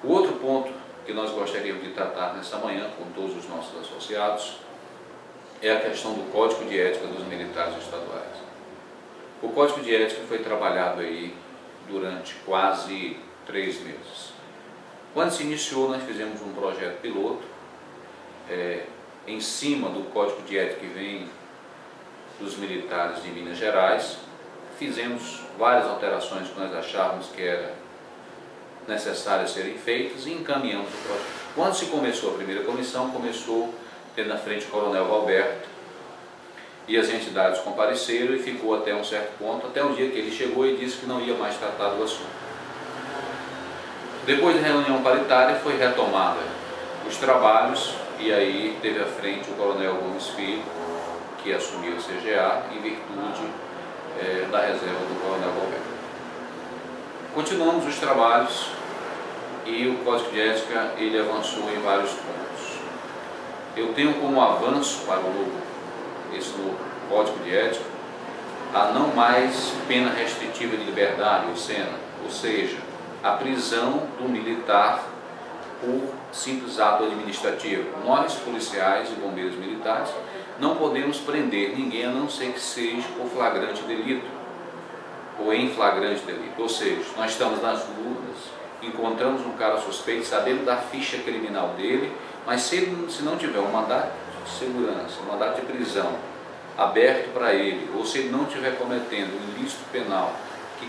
O outro ponto que nós gostaríamos de tratar nessa manhã com todos os nossos associados é a questão do Código de Ética dos Militares Estaduais. O Código de Ética foi trabalhado aí durante quase 3 meses. Quando se iniciou, nós fizemos um projeto piloto em cima do Código de Ética que vem dos militares de Minas Gerais. Fizemos várias alterações que nós achávamos que era necessárias serem feitas e encaminhamos o projeto. Quando se começou a primeira comissão, começou tendo na frente o Coronel Valberto e as entidades compareceram e ficou até um certo ponto, até o dia que ele chegou e disse que não ia mais tratar do assunto. Depois da reunião paritária foi retomada os trabalhos e aí teve à frente o Coronel Gomes Filho, que assumiu o CGA em virtude da reserva do Coronel Valberto. Continuamos os trabalhos e o Código de Ética ele avançou em vários pontos. Eu tenho como avanço para esse novo Código de Ética a não mais pena restritiva de liberdade, ou seja, a prisão do militar por simples ato administrativo. Nós, policiais e bombeiros militares, não podemos prender ninguém a não ser que seja por flagrante delito ou em flagrante delito. Ou seja, nós estamos nas ruas, encontramos um cara suspeito, sabendo da ficha criminal dele, mas se não tiver um mandato de segurança, um mandato de prisão aberto para ele, ou se ele não estiver cometendo um ilícito penal que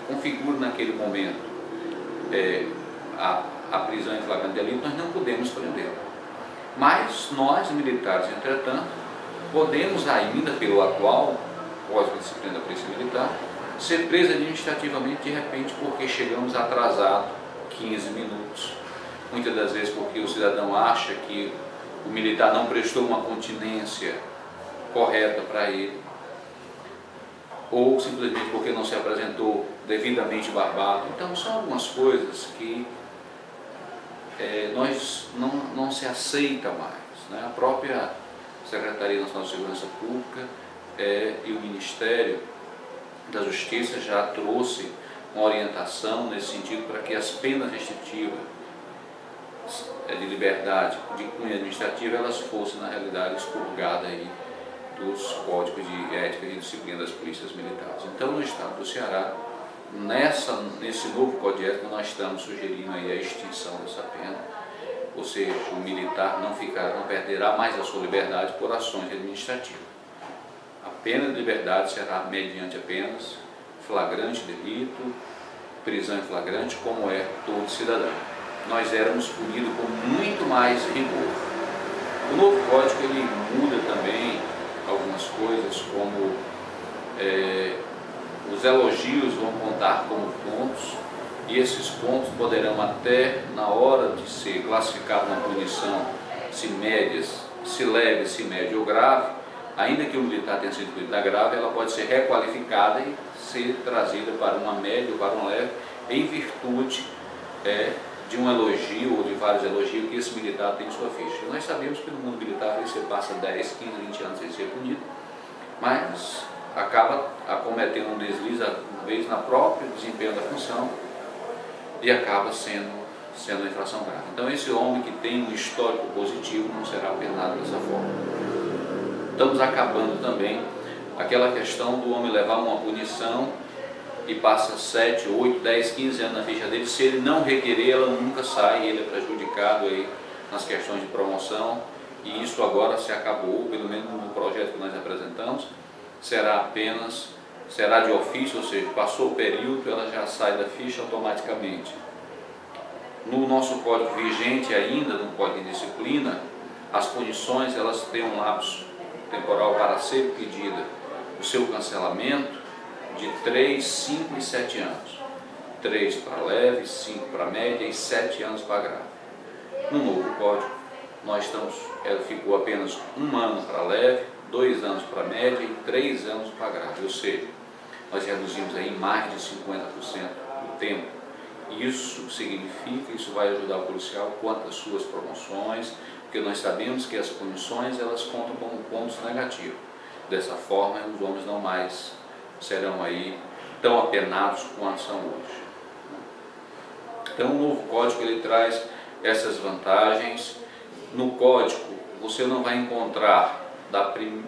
configure naquele momento a prisão em flagrante delito, nós não podemos prender. Mas nós, militares, entretanto, podemos ainda, pelo atual Código de Disciplina da Polícia Militar, ser preso administrativamente de repente porque chegamos atrasados 15 minutos. Muitas das vezes porque o cidadão acha que o militar não prestou uma continência correta para ele, ou simplesmente porque não se apresentou devidamente barbado. Então são algumas coisas que não se aceita mais, né? A própria Secretaria Nacional de Segurança Pública e o Ministério da Justiça já trouxe uma orientação nesse sentido para que as penas restritivas de liberdade de cunho administrativo elas fossem na realidade expurgadas aí dos códigos de ética e disciplina das polícias militares. Então, no estado do Ceará, nesse novo Código de Ética, nós estamos sugerindo aí a extinção dessa pena, ou seja, o militar não perderá mais a sua liberdade por ações administrativas. A pena de liberdade será mediante apenas flagrante delito, prisão em flagrante, como é todo cidadão. Nós éramos punidos com muito mais rigor. O novo código ele muda também algumas coisas, como os elogios vão contar como pontos, e esses pontos poderão até, na hora de ser classificado na punição, se leve, se média ou grave, ainda que o militar tenha sido punido grave, ela pode ser requalificada e ser trazida para uma média ou para um leve, em virtude de um elogio ou de vários elogios que esse militar tem em sua ficha. Nós sabemos que no mundo militar você passa 10, 15, 20 anos sem ser punido, mas acaba acometendo um deslize, às vezes, na própria desempenho da função e acaba sendo uma infração grave. Então esse homem que tem um histórico positivo não será penado dessa forma. Estamos acabando também aquela questão do homem levar uma punição e passa 7, 8, 10, 15 anos na ficha dele, se ele não requerer, ela nunca sai, ele é prejudicado aí nas questões de promoção, e isso agora se acabou, pelo menos no projeto que nós apresentamos, será de ofício, ou seja, passou o período, ela já sai da ficha automaticamente. No nosso código vigente ainda, no Código de Disciplina, as punições elas têm um lapso temporal para ser pedida o seu cancelamento de 3, 5 e 7 anos. 3 para leve, 5 para média e 7 anos para grave. No novo código, ficou apenas 1 ano para leve, 2 anos para média e 3 anos para grave. Ou seja, nós reduzimos aí mais de 50% do tempo. Isso significa, isso vai ajudar o policial quanto às suas promoções, porque nós sabemos que as punições elas contam como pontos negativos. Dessa forma, os homens não mais serão aí tão apenados quanto são hoje. Então o novo código ele traz essas vantagens. No código você não vai encontrar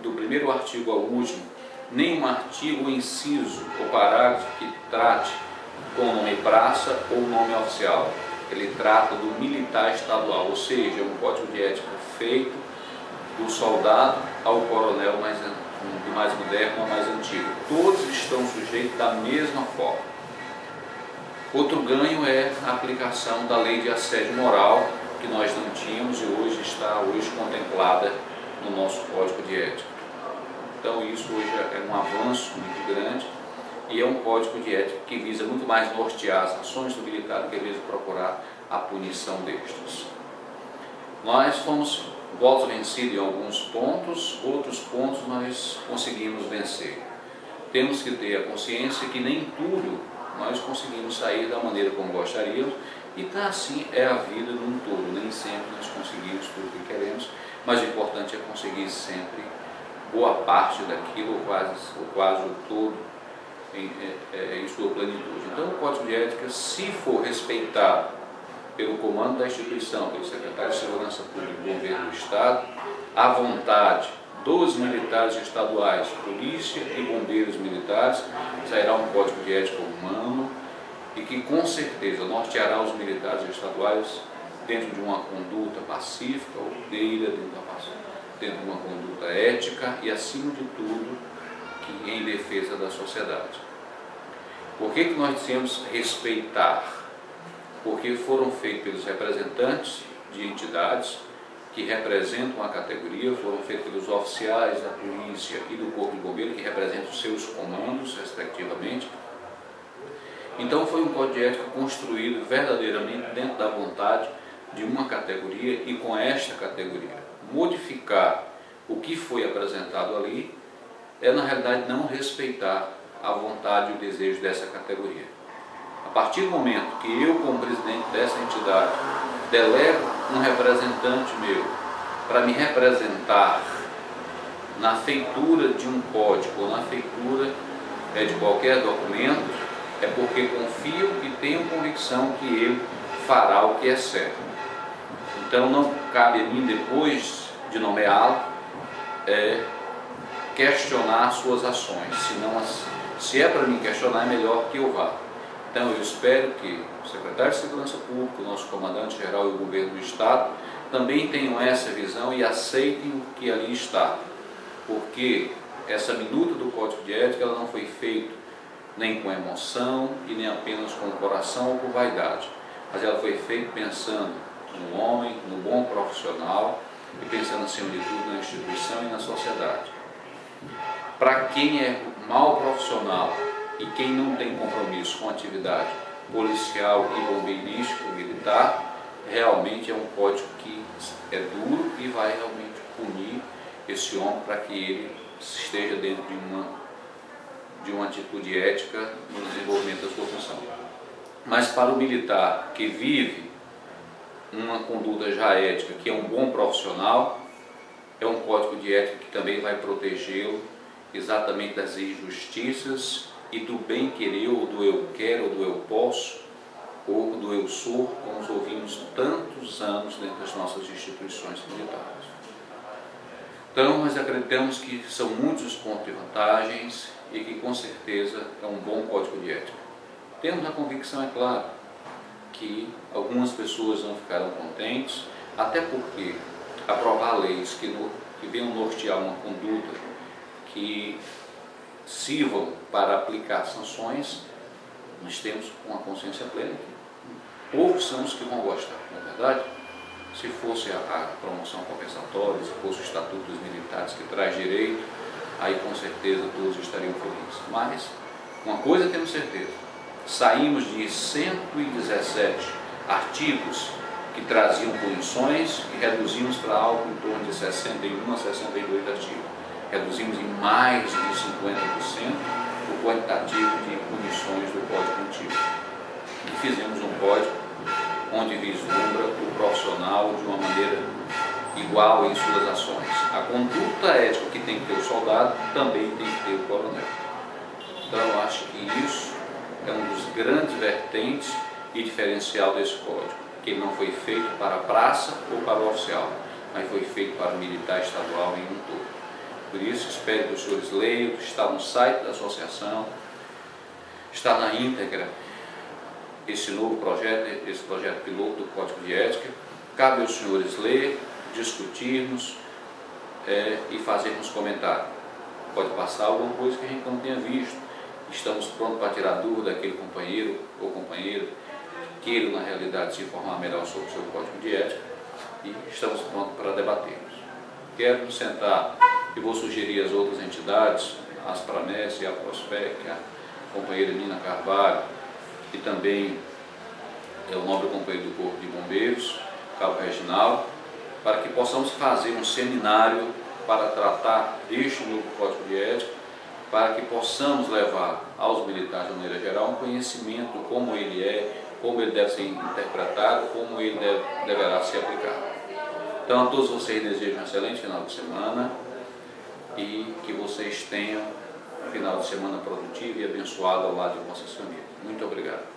do primeiro artigo ao último nenhum artigo, inciso ou parágrafo que trate com o nome praça ou nome oficial. Ele trata do militar estadual, ou seja, um código de ética feito do soldado ao coronel do mais moderno ao mais antigo. Todos estão sujeitos da mesma forma. Outro ganho é a aplicação da lei de assédio moral, que nós não tínhamos e hoje está contemplada no nosso código de ética. Então isso hoje é um avanço muito grande e é um código de ética que visa muito mais nortear as ações do militar do que mesmo procurar a punição destes. Nós fomos votos vencidos em alguns pontos, outros pontos nós conseguimos vencer. Temos que ter a consciência que nem tudo nós conseguimos sair da maneira como gostaríamos, e assim é a vida num todo, nem sempre nós conseguimos tudo o que queremos, mas o importante é conseguir sempre boa parte daquilo, ou quase o todo, em sua plenitude. Então o Código de Ética, se for respeitado pelo comando da instituição, pelo secretário de Segurança Pública e Governo do Estado, à vontade dos militares estaduais, polícia e bombeiros militares, sairá um código de ética humano e que com certeza norteará os militares estaduais dentro de uma conduta pacífica, ordeira, dentro de uma conduta ética e, acima de tudo, que em defesa da sociedade. Por que nós dizemos respeitar? Porque foram feitos pelos representantes de entidades que representam a categoria, foram feitos pelos oficiais da polícia e do corpo de bombeiro, que representam seus comandos, respectivamente. Então foi um código de ética construído verdadeiramente dentro da vontade de uma categoria e com esta categoria. Modificar o que foi apresentado ali é, na realidade, não respeitar a vontade e o desejo dessa categoria. A partir do momento que eu, como presidente dessa entidade, delego um representante meu para me representar na feitura de um código ou na feitura de qualquer documento, é porque confio e tenho convicção que ele fará o que é certo. Então não cabe a mim, depois de nomeá-lo, questionar suas ações. Se é para mim questionar, é melhor que eu vá. Então eu espero que o secretário de Segurança Pública, o nosso comandante-geral e o governo do Estado também tenham essa visão e aceitem o que ali está. Porque essa minuta do Código de Ética ela não foi feita nem com emoção e nem apenas com o coração ou com vaidade, mas ela foi feita pensando no homem, no bom profissional e pensando acima de tudo na instituição e na sociedade. Para quem é mau profissional e quem não tem compromisso com a atividade policial e bombeirístico militar, realmente é um código que é duro e vai realmente punir esse homem para que ele esteja dentro de uma atitude ética no desenvolvimento da sua função. Mas para o militar que vive uma conduta já ética, que é um bom profissional, é um código de ética que também vai protegê-lo exatamente das injustiças e do bem querer, ou do eu quero, ou do eu posso, ou do eu sou, como nós ouvimos tantos anos dentro das nossas instituições militares. Então, nós acreditamos que são muitos os pontos de vantagens e que, com certeza, é um bom código de ética. Temos a convicção, é claro, que algumas pessoas não ficarão contentes, até porque aprovar leis que venham nortear uma conduta que sirvam para aplicar sanções, nós temos uma consciência plena que poucos são os que vão gostar, não é verdade? Se fosse a promoção compensatória, se fosse o Estatuto dos Militares que traz direito, aí com certeza todos estariam felizes. Mas uma coisa temos certeza, saímos de 117 artigos que traziam punições e reduzimos para algo em torno de 61 a 62 artigos. Reduzimos em mais de 50% o quantitativo de punições do Código Antigo. E fizemos um código onde vislumbra o profissional de uma maneira igual em suas ações. A conduta ética que tem que ter o soldado também tem que ter o coronel. Então eu acho que isso é um dos grandes vertentes e diferencial desse código, que ele não foi feito para a praça ou para o oficial, mas foi feito para o militar estadual em um todo. Por isso, espero que os senhores leiam, está no site da associação, está na íntegra esse novo projeto, esse projeto piloto do Código de Ética. Cabe aos senhores ler, discutirmos e fazermos comentário. Pode passar alguma coisa que a gente não tenha visto. Estamos prontos para tirar dúvida daquele companheiro ou companheira que queira, na realidade, se informar melhor sobre o seu Código de Ética, e estamos prontos para debatermos. Quero nos sentar e vou sugerir às outras entidades, a Asprames e a Prospec, a companheira Nina Carvalho, e também o nobre companheiro do Corpo de Bombeiros, Cabo Reginaldo, para que possamos fazer um seminário para tratar deste novo Código de Ética, para que possamos levar aos militares, de maneira geral, um conhecimento de como ele é, como ele deve ser interpretado, como ele deverá ser aplicado. Então, a todos vocês desejo um excelente final de semana e que vocês tenham um final de semana produtivo e abençoado ao lado de Vossa Família. Muito obrigado.